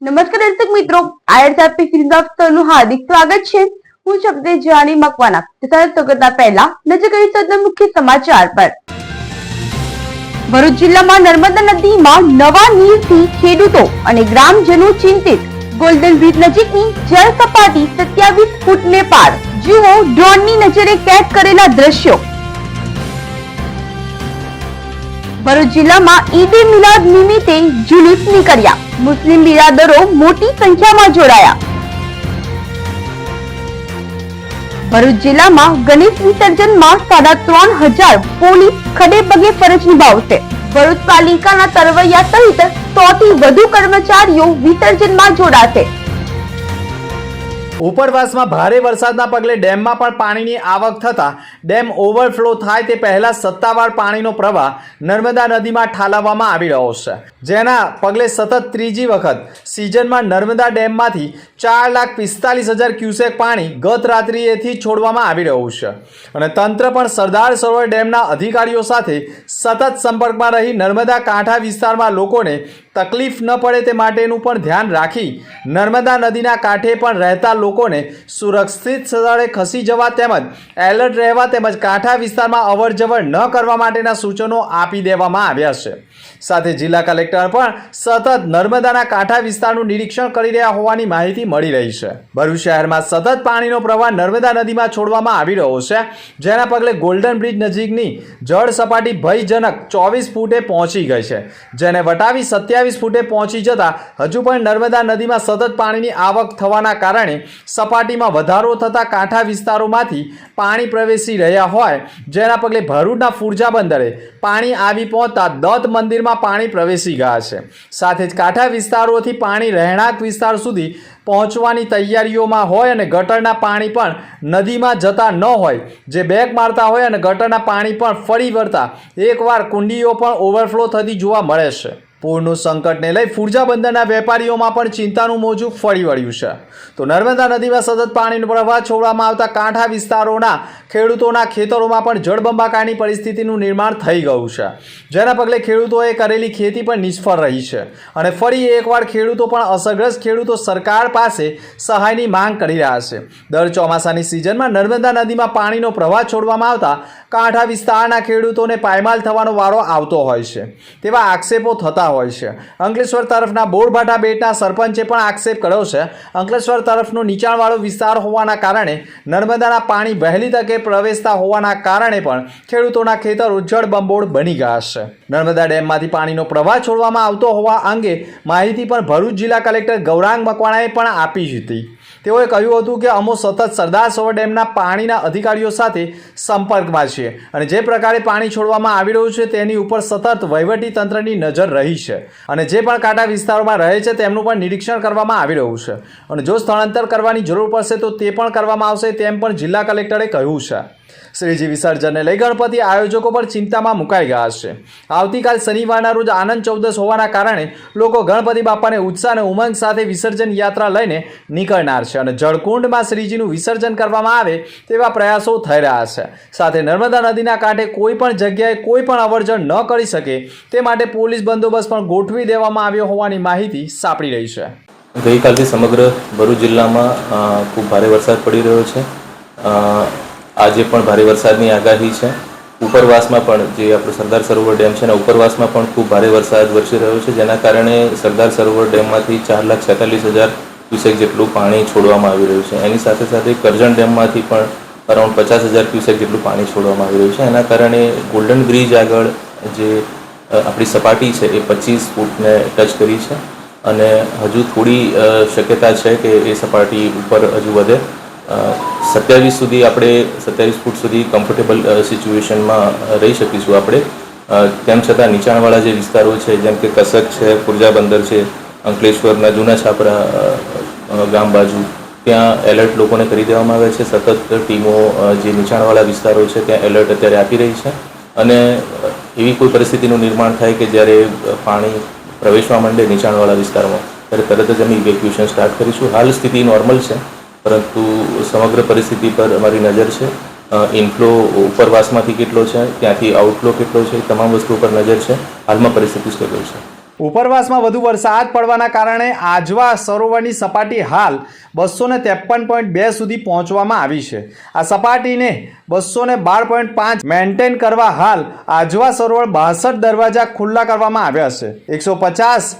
નમસ્કાર દર્શક મિત્રો, આઈઆરસીપી ફિલ્મ આપનું હાર્દિક સ્વાગત છે। હું શબ્દે જાણી મકવાના તથા કરતા પહેલા નજર કરી સૌના મુખ્ય સમાચાર પર। ભરૂચ જિલ્લામાં નર્મદા નદીમાં નવા નીરથી ખેડૂતો અને ગ્રામજનો ચિંતિત। ગોલ્ડન બ્રિજ નજીકની જળ સપાટી 27 ફૂટને પાર। જુઓ ડ્રોનની નજરે કેદ કરેલા દ્રશ્યો। ભરૂચ જિલ્લામાં ઈદ એ મિલાદ નિમિત્તે જુલુસ નીકળ્યા। મુસ્લિમ બિરાદરો મોટી સંખ્યામાં જોડાયા। ભરૂચ જિલ્લામાં ગણેશ વિસર્જનમાં 3500 પોલીસ ખડે પગે ફરજ નિભાવશે। ભરૂચ પાલિકાના તરવૈયા સહિત 100 થી વધુ કર્મચારીઓ વિસર્જનમાં જોડાશે। ઉપરવાસમાં ભારે વરસાદના પગલે ડેમમાં પણ પાણીની આવક થતા ડેમ ઓવરફ્લો થાય તે પહેલા સત્તાવાર પાણીનો પ્રવાહ નર્મદા નદીમાં ઠાલવવામાં આવી રહ્યો છે, જેના પગલે સતત ત્રીજી વખત સિઝનમાં નર્મદા ડેમમાંથી 4,45,000 ક્યુસેક પાણી ગત રાત્રિએથી છોડવામાં આવી રહ્યું છે અને તંત્ર પણ સરદાર સરોવર ડેમના અધિકારીઓ સાથે સતત સંપર્કમાં રહી નર્મદા કાંઠા વિસ્તારમાં લોકોને તકલીફ ન પડે તે માટેનું પણ ધ્યાન રાખી નર્મદા નદીના કાંઠે પણ રહેતા લોકોને સુરક્ષિત સ્થળે ખસી જવા તેમજ એલર્ટ રહેવા તેમજ કાંઠા વિસ્તારમાં અવરજવર ન કરવા માટેના સૂચનો આપી દેવામાં આવ્યા છે। સાથે જિલ્લા કલેક્ટર પણ સતત નર્મદાના કાંઠા વિસ્તારનું નિરીક્ષણ કરી રહ્યા હોવાની માહિતી મળી રહી છે। ભરૂચ શહેરમાં સતત પાણીનો પ્રવાહ નર્મદા નદીમાં છોડવામાં આવી રહ્યો છે, જેના પગલે ગોલ્ડન બ્રિજ નજીકની જળ સપાટી ભયજનક 24 ફૂટે પહોંચી ગઈ છે, જેને વટાવી 27 ફૂટે પહોંચી જતા હજુ પણ નર્મદા નદીમાં સતત પાણીની આવક થવાના કારણે સપાટીમાં વધારો થતા કાંઠા વિસ્તારોમાંથી પાણી પ્રવેશી રહ્યા હોય, જેના પગલે ભરૂચના ફુરજા બંદરે પાણી આવી પહોંચતા દત્ત મંદિરમાં પાણી પ્રવેશી ગયા છે। સાથે જ કાંઠા વિસ્તારોથી પાણી રહેણાંક વિસ્તાર સુધી પહોંચવાની તૈયારીઓમાં હોય અને ગટરના પાણી પણ નદીમાં જતા ન હોય, જે બેક મારતા હોય અને ગટરના પાણી પણ ફરી વળતા એકવાર કુંડીઓ પણ ઓવરફ્લો થતી જોવા મળે છે। પૂરનું સંકટને લઈ ફુરજા બંદરના વેપારીઓમાં પણ ચિંતાનું મોજું ફરી વળ્યું છે। તો નર્મદા નદીમાં સતત પાણીનો પ્રવાહ છોડવામાં આવતા કાંઠા વિસ્તારોના ખેડૂતોના ખેતરોમાં પણ જળબંબાકારની પરિસ્થિતિનું નિર્માણ થઈ ગયું છે, જેના પગલે ખેડૂતોએ કરેલી ખેતી પણ નિષ્ફળ રહી છે અને ફરી એકવાર ખેડૂતો પણ અસરગ્રસ્ત ખેડૂતો સરકાર પાસે સહાયની માંગ કરી રહ્યા છે। દર ચોમાસાની સિઝનમાં નર્મદા નદીમાં પાણીનો પ્રવાહ છોડવામાં આવતા કાંઠા વિસ્તારના ખેડૂતોને પાયમાલ થવાનો વારો આવતો હોય છે તેવા આક્ષેપો થતા હોય છે। અંકલેશ્વર તરફના બોરભાઠા બેટના સરપંચે પણ આક્ષેપ કર્યો છે। અંકલેશ્વર તરફનો નીચાણવાળો વિસ્તાર હોવાના કારણે નર્મદાના પાણી વહેલી તકે પ્રવેશતા હોવાના કારણે પણ ખેડૂતોના ખેતરો જળબંબોળ બની ગયા છે। નર્મદા ડેમમાંથી પાણીનો પ્રવાહ છોડવામાં આવતો હોવા અંગે માહિતી પણ ભરૂચ જિલ્લા કલેક્ટર ગૌરાંગ મકવાણાએ પણ આપી હતી। તેઓએ કહ્યું હતું કે અમો સતત સરદાર સરોવર ડેમના પાણીના અધિકારીઓ સાથે સંપર્કમાં છીએ અને જે પ્રકારે પાણી છોડવામાં આવી રહ્યું છે તેની ઉપર સતત વહીવટી તંત્રની નજર રહી છે અને જે પણ કાંઠા વિસ્તારોમાં રહે છે તેમનું પણ નિરીક્ષણ કરવામાં આવી રહ્યું છે અને જો સ્થળાંતર કરવાની જરૂર પડશે તો તે પણ કરવામાં આવશે, તેમ પણ જિલ્લા કલેક્ટરે કહ્યું છે। શ્રીજી વિસર્જનને લઈ ગણપતિ આયોજકો પણ ચિંતામાં મુકાઈ ગયા છે। આવતીકાલ શનિવારના રોજ આનંદ ચૌદશ હોવાના કારણે લોકો ગણપતિ બાપાને ઉત્સાહ અને ઉમંગ સાથે વિસર્જન યાત્રા લઈને નીકળનાર છે અને જળકુંડમાં શ્રીજીનું વિસર્જન કરવામાં આવે તેવા પ્રયાસો થઈ રહ્યા છે। સાથે નર્મદા નદીના કાંઠે કોઈ પણ જગ્યાએ કોઈ પણ અવરજવર ન કરી શકે તે માટે પોલીસ બંદોબસ્ત પણ ગોઠવી દેવામાં આવ્યો હોવાની માહિતી સાંપડી રહી છે। ગઈકાલથી સમગ્ર ભરૂચ જિલ્લામાં ખૂબ ભારે વરસાદ પડી રહ્યો છે। આજે પણ ભારે વરસાદની આગાહી છે। ઉપરવાસમાં પણ જે આપણો સરદાર સરોવર ડેમ છે ને ઉપરવાસમાં પણ ખૂબ ભારે વરસાદ વરસી રહ્યો છે, જેના કારણે સરદાર સરોવર ડેમમાંથી 4,46,000 ક્યુસેક જેટલું પાણી છોડવામાં આવી રહ્યું છે। એની સાથે સાથે કરજણ ડેમમાંથી પણ અરાઉન્ડ 50,000 ક્યુસેક જેટલું પાણી છોડવામાં આવી રહ્યું છે। એના કારણે ગોલ્ડન બ્રિજ આગળ જે આપણી સપાટી છે એ 25 ફૂટને ટચ કરી છે અને હજુ થોડી શક્યતા છે કે એ સપાટી ઉપર હજુ વધે। 27 સુધી આપણે 27 ફૂટ સુધી કમ્ફર્ટેબલ સિચ્યુએશનમાં રહી શકીશું આપણે। તેમ છતાં નીચાણવાળા જે વિસ્તારો છે જેમ કે કસક છે, ફુરજા બંદર છે, અંકલેશ્વરના જૂના છાપરા ગામ બાજુ ત્યાં એલર્ટ લોકોને કરી દેવામાં આવે છે। સતત ટીમો જે નીચાણવાળા વિસ્તારો છે ત્યાં એલર્ટ અત્યારે આપી રહી છે અને એવી કોઈ પરિસ્થિતિનું નિર્માણ થાય કે જ્યારે પાણી પ્રવેશવા માંડે નીચાણવાળા વિસ્તારમાં ત્યારે તરત જ અમે ઇવેક્યુએશન સ્ટાર્ટ કરીશું। હાલ સ્થિતિ નોર્મલ છે, પરંતુ સમગ્ર પરિસ્થિતિ પર અમારી નજર છે। ઇનફ્લો ઉપરવાસમાંથી કેટલો છે, ત્યાંથી આઉટફ્લો કેટલો છે, તમામ વસ્તુઓ પર નજર છે। હાલમાં પરિસ્થિતિ સ્ટેબલ છે। ઉપરવાસમાં વધુ વરસાદ પડવાના કારણે આજવા સરોવરની સપાટી હાલ 253.2 સુધી પહોંચવામાં આવી છે. આ સપાટીને 212.5 મેન્ટેન કરવા હાલ આજવા સરોવર 62 દરવાજા ખુલ્લા કરવામાં આવ્યા છે. 150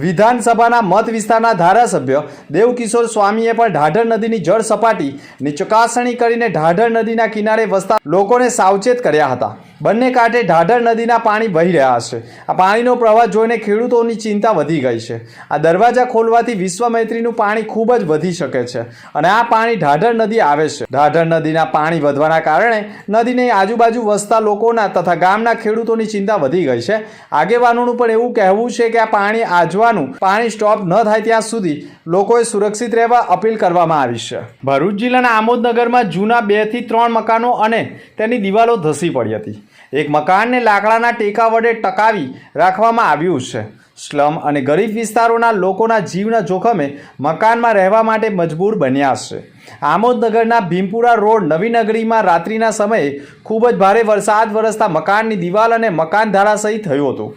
વિધાનસભાના મત વિસ્તારના ધારાસભ્ય દેવકિશોર સ્વામીએ પણ ઢાઢર નદીની જળ સપાટીની ચકાસણી કરીને ઢાઢર નદીના કિનારે વસતા લોકોને સાવચેત કર્યા હતા. બંને કાંઠે ઢાઢર નદીના પાણી વહી રહ્યા છે. આ પાણીનો પ્રવાહ જોઈને ખેડૂતોની ચિંતા વધી ગઈ છે. આ દરવાજા ખોલવાથી વિશ્વમૈત્રીનું પાણી ખૂબ જ વધી શકે છે અને આ પાણી ઢાઢર નદી આવે છે. ઢાઢર નદીના પાણી વધવાના કારણે નદીની આજુબાજુ વસતા લોકોના તથા ગામના ખેડૂતોની ચિંતા વધી ગઈ છે. આગેવાનોનું પણ એવું કહેવું છે કે આ પાણી આજવાનું પાણી સ્ટોપ ન થાય ત્યાં સુધી લોકોએ સુરક્ષિત રહેવા અપીલ કરવામાં આવી છે. ભરૂચ જિલ્લાના આમોદનગરમાં જૂના 2 થી 3 મકાનો અને તેની દિવાલો ધસી પડી હતી. એક મકાનને લાકડાના ટેકા વડે ટકાવી રાખવામાં આવ્યું છે. સ્લમ અને ગરીબ વિસ્તારોના લોકોના જીવના જોખમે મકાનમાં રહેવા માટે મજબૂર બન્યા છે. આમોદનગરના ભીમપુરા રોડ નવીનગરીમાં રાત્રિના સમયે ખૂબ જ ભારે વરસાદ વરસતા મકાનની દિવાલ અને મકાન ધરાશયી થયું હતું.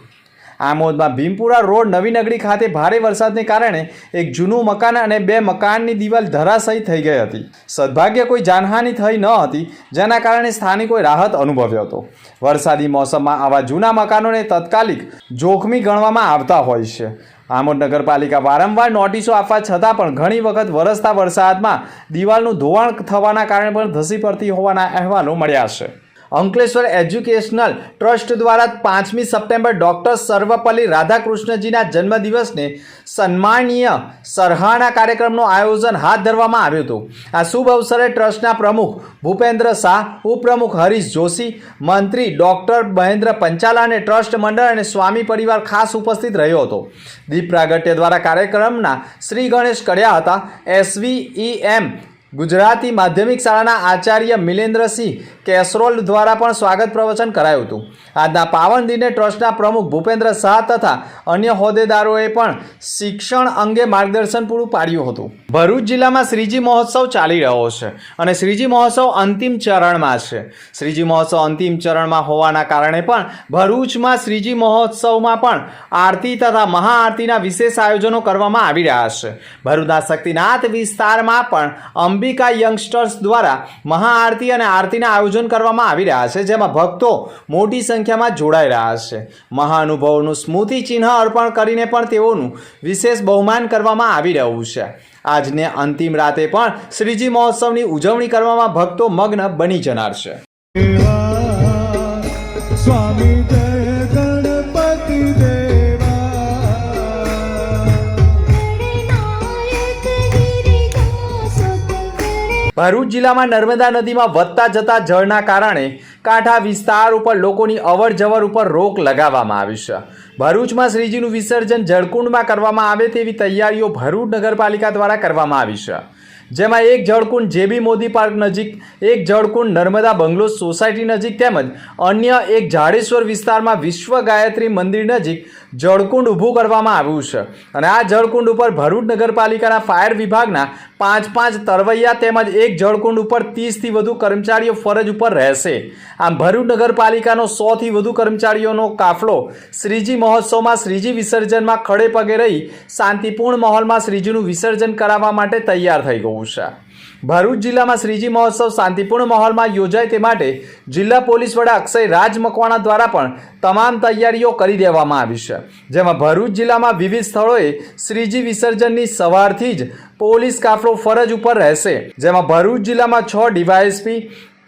આમોદમાં ભીમપુરા રોડ નવીનગરી ખાતે ભારે વરસાદને કારણે એક જૂનું મકાન અને 2 મકાનની દિવાલ ધરાશયી થઈ ગઈ હતી. સદભાગ્ય કોઈ જાનહાનિ થઈ ન હતી, જેના કારણે સ્થાનિકોએ રાહત અનુભવ્યો હતો. વરસાદી મોસમમાં આવા જૂના મકાનોને તાત્કાલિક જોખમી ગણવામાં આવતા હોય છે. આમોદ નગરપાલિકા વારંવાર નોટિસો આપવા છતાં પણ ઘણી વખત વરસતા વરસાદમાં દિવાલનું ધોવાણ થવાના કારણે પણ ધસી પડતી હોવાના અહેવાલો મળ્યા છે. અંકલેશ્વર એજ્યુકેશનલ ટ્રસ્ટ દ્વારા 5મી સપ્ટેમ્બર ડૉક્ટર સર્વપલ્લી રાધાકૃષ્ણજીના જન્મદિવસને સન્માનીય સરહાણા કાર્યક્રમનું આયોજન હાથ ધરવામાં આવ્યું હતું. આ શુભ અવસરે ટ્રસ્ટના પ્રમુખ ભૂપેન્દ્ર શાહ, ઉપપ્રમુખ હરીશ જોશી, મંત્રી ડૉક્ટર મહેન્દ્ર પંચાલા અને ટ્રસ્ટ મંડળ અને સ્વામી પરિવાર ખાસ ઉપસ્થિત રહ્યો હતો. દીપ પ્રાગટ્ય દ્વારા કાર્યક્રમના શ્રી ગણેશ કર્યા હતા. SVEM ગુજરાતી માધ્યમિક શાળાના આચાર્ય મિલેન્દ્રસિંહ કેસરોલ દ્વારા પણ સ્વાગત પ્રવચન કરાયું હતું. આજના પાવન દિને ટ્રસ્ટના પ્રમુખ ભૂપેન્દ્ર શાહ તથા અન્ય હોદ્દેદારોએ પણ શિક્ષણ અંગે માર્ગદર્શન પૂરું પાડ્યું હતું. ભરૂચ જિલ્લામાં શ્રીજી મહોત્સવ ચાલી રહ્યો છે અને શ્રીજી મહોત્સવ અંતિમ ચરણમાં છે. શ્રીજી મહોત્સવ અંતિમ ચરણમાં હોવાના કારણે પણ ભરૂચમાં શ્રીજી મહોત્સવમાં પણ આરતી તથા મહાઆરતીના વિશેષ આયોજનો કરવામાં આવી રહ્યા છે. ભરૂચના શક્તિનાથ વિસ્તારમાં પણ અંબિકા યંગસ્ટર્સ દ્વારા મહાઆરતી અને આરતીના આયોજન કરવામાં આવી રહ્યા છે, જેમાં ભક્તો મોટી સંખ્યામાં જોડાઈ રહ્યા છે. મહાનુભાવોનું સ્મૃતિ ચિહ્ન અર્પણ કરીને પણ તેઓનું વિશેષ બહુમાન કરવામાં આવી રહ્યું છે. આજને અંતિમ રાતે પણ શ્રીજી મહોત્સવની ઉજવણી કરવામાં ભક્તો મગ્ન બની જનાર છે. સ્વામી જય ગણપતિ ભરૂચ જિલ્લામાં નર્મદા નદીમાં વધતા જતા જળના કારણે કાંઠા વિસ્તાર ઉપર લોકોની અવર જવર ઉપર રોક લગાવવામાં આવી છે. ભરૂચમાં શ્રીજીનું વિસર્જન જળકુંડમાં કરવામાં આવે તેવી તૈયારીઓ ભરૂચ નગરપાલિકા દ્વારા કરવામાં આવી છે, જેમાં એક જળકુંડ JB મોદી પાર્ક નજીક, એક જળકુંડ નર્મદા બંગલોઝ સોસાયટી નજીક તેમજ અન્ય એક જાડેશ્વર વિસ્તારમાં વિશ્વ ગાયત્રી મંદિર નજીક જળકુંડ ઊભું કરવામાં આવ્યું છે. અને આ જળકુંડ ઉપર ભરૂચ નગરપાલિકાના ફાયર વિભાગના 5 તરવૈયા તેમજ એક જળકુંડ ઉપર 30થી વધુ કર્મચારીઓ ફરજ ઉપર રહેશે. આમ ભરૂચ નગરપાલિકાનો 100થી વધુ કર્મચારીઓનો કાફલો શ્રીજી મહોત્સવમાં શ્રીજી વિસર્જનમાં ખડે પગે રહી શાંતિપૂર્ણ માહોલમાં શ્રીજીનું વિસર્જન કરાવવા માટે તૈયાર થઈ ગયું છે. ભરૂચ જિલ્લામાં શ્રીજી મહોત્સવ શાંતિપૂર્ણ માહોલમાં યોજાય તે માટે જિલ્લા પોલીસ વડા અક્ષય રાજ મકવાણા દ્વારા પણ તમામ તૈયારીઓ કરી દેવામાં આવી છે, જેમાં ભરૂચ જિલ્લામાં વિવિધ સ્થળોએ શ્રીજી વિસર્જનની સવારથી જ પોલીસ કાફલો ફરજ ઉપર રહેશે, જેમાં ભરૂચ જિલ્લામાં 6 DYSP,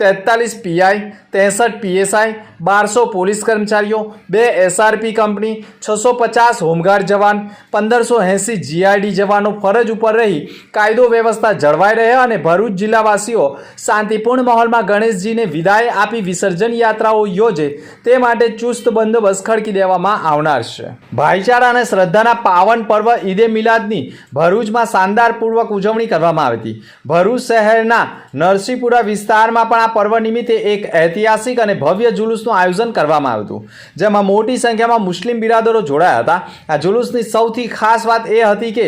43 PI, 63 PSI, 1200 પોલીસ કર્મચારીઓ, 2 SRP કંપની, 650 હોમગાર્ડ જવાન, 1580 GRD જવાનો ફરજ ઉપર રહી કાયદો વ્યવસ્થા જળવાઈ રહે અને ભરૂચ જિલ્લાવાસીઓ શાંતિપૂર્ણ માહોલમાં ગણેશજીને વિદાય આપી વિસર્જન યાત્રાઓ યોજે તે માટે ચુસ્ત બંદોબસ્ત ખડકી દેવામાં આવનાર છે. ભાઈચારા અને શ્રદ્ધાના પાવન પર્વ ઈદે મિલાદની ભરૂચમાં શાનદારપૂર્વક ઉજવણી કરવામાં આવી હતી. ભરૂચ શહેરના નરસિંહપુરા વિસ્તારમાં પણ આ પર્વ નિમિત્તે એક ઐતિહાસિક અને ભવ્ય જુલુસનું આયોજન કરવામાં આવ્યું હતું, જેમાં મોટી સંખ્યામાં મુસ્લિમ બિરાદરો જોડાયા હતા. આ જુલુસની સૌથી ખાસ વાત એ હતી કે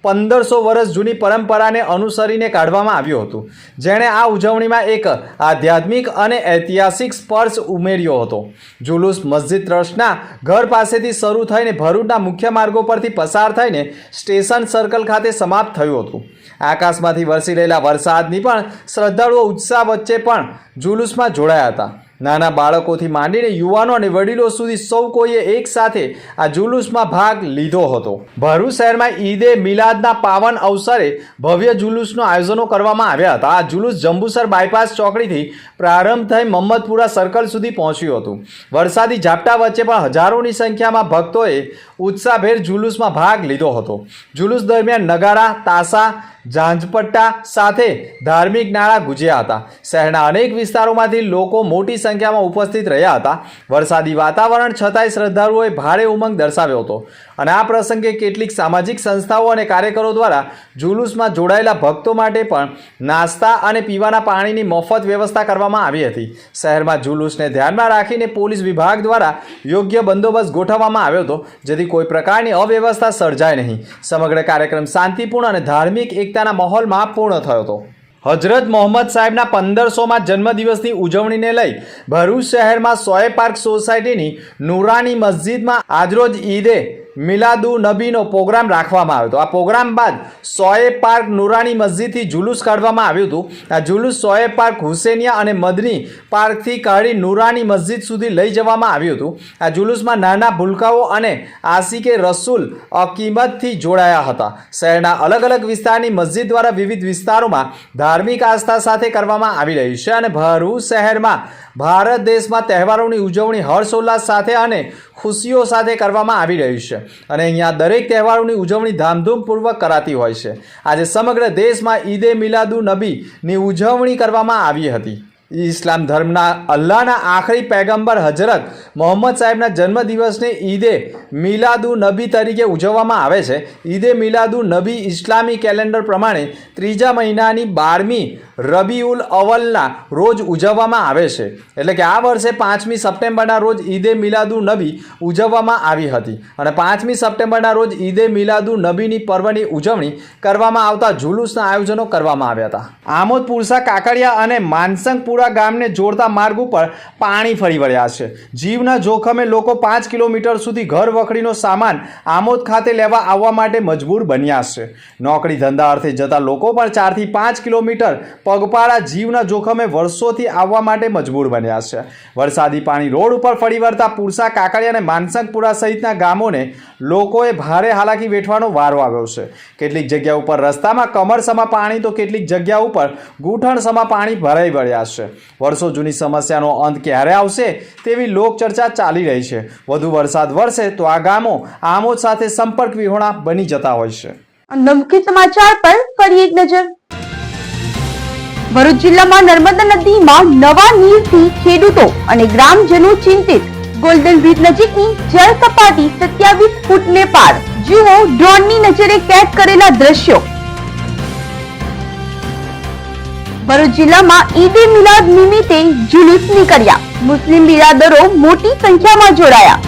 1500 વર્ષ જૂની પરંપરાને અનુસરીને કાઢવામાં આવ્યું હતું, જેણે આ ઉજવણીમાં એક આધ્યાત્મિક અને ઐતિહાસિક સ્પર્શ ઉમેર્યો હતો. જુલુસ મસ્જિદ ટ્રસ્ટના ઘર પાસેથી શરૂ થઈને ભરૂચના મુખ્ય માર્ગો પરથી પસાર થઈને સ્ટેશન સર્કલ ખાતે સમાપ્ત થયું હતું. આકાશમાંથી વરસી રહેલા વરસાદની પણ શ્રદ્ધાળુઓ ઉત્સાહ વચ્ચે પણ જુલુસમાં જોડાયા હતા. નાના બાળકોથી માંડીને યુવાનો અને વડીલો સુધી સૌ કોઈએ એક સાથે આ જુલુસમાં ભાગ લીધો હતો. ભરૂચ શહેરમાં ઈદે મિલાદના પાવન અવસરે ભવ્ય જુલુસનું આયોજનો કરવામાં આવ્યા હતા. આ જુલુસ જંબુસર બાયપાસ ચોકડીથી પ્રારંભ થઈ મહમ્મદપુરા સર્કલ સુધી પહોંચ્યું હતું. વરસાદી ઝાપટા વચ્ચે પણ હજારોની સંખ્યામાં ભક્તોએ ઉત્સાહભેર જુલુસમાં ભાગ લીધો હતો. જુલુસ દરમિયાન નગારા, તાશા, ઝાંઝપટ્ટા સાથે ધાર્મિક નારા ગુંજ્યા હતા. શહેરના અનેક વિસ્તારોમાંથી લોકો મોટી સંખ્યામાં ઉપસ્થિત રહ્યા હતા. વરસાદી વાતાવરણ છતાંય શ્રદ્ધાળુઓએ ભારે ઉમંગ દર્શાવ્યો હતો અને આ પ્રસંગે કેટલીક સામાજિક સંસ્થાઓ અને કાર્યકરો દ્વારા જુલુસમાં જોડાયેલા ભક્તો માટે પણ નાસ્તા અને પીવાના પાણીની મફત વ્યવસ્થા કરવામાં આવી હતી. શહેરમાં જુલુસને ધ્યાનમાં રાખીને પોલીસ વિભાગ દ્વારા યોગ્ય બંદોબસ્ત ગોઠવવામાં આવ્યો હતો, જેથી કોઈ પ્રકારની અવ્યવસ્થા સર્જાય નહીં. સમગ્ર કાર્યક્રમ શાંતિપૂર્ણ અને ધાર્મિક એકતાના માહોલમાં પૂર્ણ થયો હતો. હજરત મોહમ્મદ સાહેબના 1500માં જન્મદિવસની ઉજવણીને લઈ ભરૂચ શહેરમાં સોએબ પાર્ક સોસાયટીની નુરાની મસ્જિદમાં આજરોજ ઈદે મિલાદુન્નબીનો પ્રોગ્રામ રાખવામાં આવ્યો હતો. આ પ્રોગ્રામ બાદ સોએબ પાર્ક નુરાની મસ્જિદથી જુલુસ કાઢવામાં આવ્યું હતું. આ જુલુસ સોએબ પાર્ક હુસેનિયા અને મદની પાર્કથી કાઢી નુરાની મસ્જિદ સુધી લઈ જવામાં આવ્યું હતું. આ જુલુસમાં નાના ભૂલકાઓ અને આશિકે રસૂલ અકીમતથી જોડાયા હતા. શહેરના અલગ અલગ વિસ્તારની મસ્જિદ દ્વારા વિવિધ વિસ્તારોમાં ધાર્મિક આસ્થા સાથે કરવામાં આવી રહી છે અને ભરૂચ શહેરમાં ભારત દેશમાં તહેવારોની ઉજવણી હર્ષોલ્લાસ સાથે અને ખુશીઓ સાથે કરવામાં આવી રહી છે અને અહીંયા દરેક તહેવારોની ઉજવણી ધામધૂમપૂર્વક કરાતી હોય છે. આજે સમગ્ર દેશમાં ઈદે મિલાદુન્નબીની ઉજવણી કરવામાં આવી હતી. ઇસ્લામ ધર્મના અલ્લાહના આખરી પૈગંબર હજરત મોહમ્મદ સાહેબના જન્મદિવસને ઈદે મિલાદુન્નબી તરીકે ઉજવવામાં આવે છે. ઈદે મિલાદુન્નબી ઇસ્લામી કેલેન્ડર પ્રમાણે ત્રીજા મહિનાની 12મી રબીઉલ અવ્વલના રોજ ઉજવવામાં આવે છે. એટલે કે આ વર્ષે 5મી સપ્ટેમ્બરના રોજ ઈદે મિલાદુન્નબી ઉજવવામાં આવી હતી અને 5મી સપ્ટેમ્બરના રોજ ઈદે મિલાદુન્નબીની પર્વની ઉજવણી કરવામાં આવતા જુલુસના આયોજનો કરવામાં આવ્યા હતા. આમોદ પુરસા કાકડિયા અને માનસંગપુરા ગામને જોડતા માર્ગ ઉપર પાણી ફરી વળ્યા છે. જીવના જોખમે લોકો 5 કિલોમીટર સુધી ઘર વખરીનો સામાન આમોદ ખાતે લેવા આવવા માટે મજબૂર બન્યા છે. નોકરી ધંધા અર્થે જતા લોકો પણ 4 થી 5 કિલોમીટર પગપાળા જીવના જોખમે વર્ષોથી આવવા માટે મજબૂર બન્યા છે. વરસાદી પાણી રોડ ઉપર ફરી વળતા પુરસા કાકડિયા અને માનસંગપુરા સહિતના ગામોને લોકોએ ભારે હાલાકી વેઠવાનો વારો આવ્યો છે. કેટલીક જગ્યા ઉપર રસ્તામાં કમરસમા પાણી તો કેટલીક જગ્યા ઉપર ઘૂંટણસમા પાણી ભરાઈ વળ્યા છે. વર્ષો જૂની સમસ્યાનો અંત ક્યારે આવશે તેવી લોકચર્ચા ચાલી રહી છે. વધુ વરસાદ વરસે તો આ ગામો આમોદ સાથે સંપર્ક વિહોણા બની જતા હોય છે. મુખ્ય સમાચાર પર ફરી એક નજર. ભરૂચ જિલ્લામાં નર્મદા નદીમાં નવા નીરથી ખેડૂતો અને ગ્રામજનો ચિંતિત. ગોલ્ડન બ્રિજ નજીકની જળ સપાટી 27 ફૂટને પાર. જુઓ ડ્રોનની નજરે કેદ કરેલા દ્રશ્યો. ભરૂચ જિલ્લામાં ઈદે મિલાદ નિમિત્તે જુલુસ નીકળ્યા. મુસ્લિમ બિરાદરો મોટી સંખ્યામાં જોડાયા.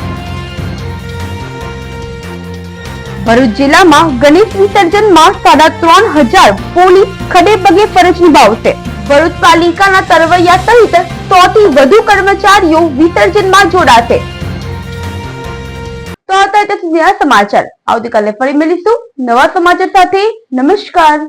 ભરૂચ જિલ્લામાં ગણેશ વિસર્જનમાં 3,500 પોલીસ ખડે પગે ફરજ નિભાવશે. ભરૂચ પાલિકાના તરવૈયા સહિત 100 થી વધુ કર્મચારીઓ વિસર્જનમાં જોડાશે. તો આ હતા સમાચાર. આવતીકાલે ફરી મળીશું નવા સમાચાર સાથે. નમસ્કાર.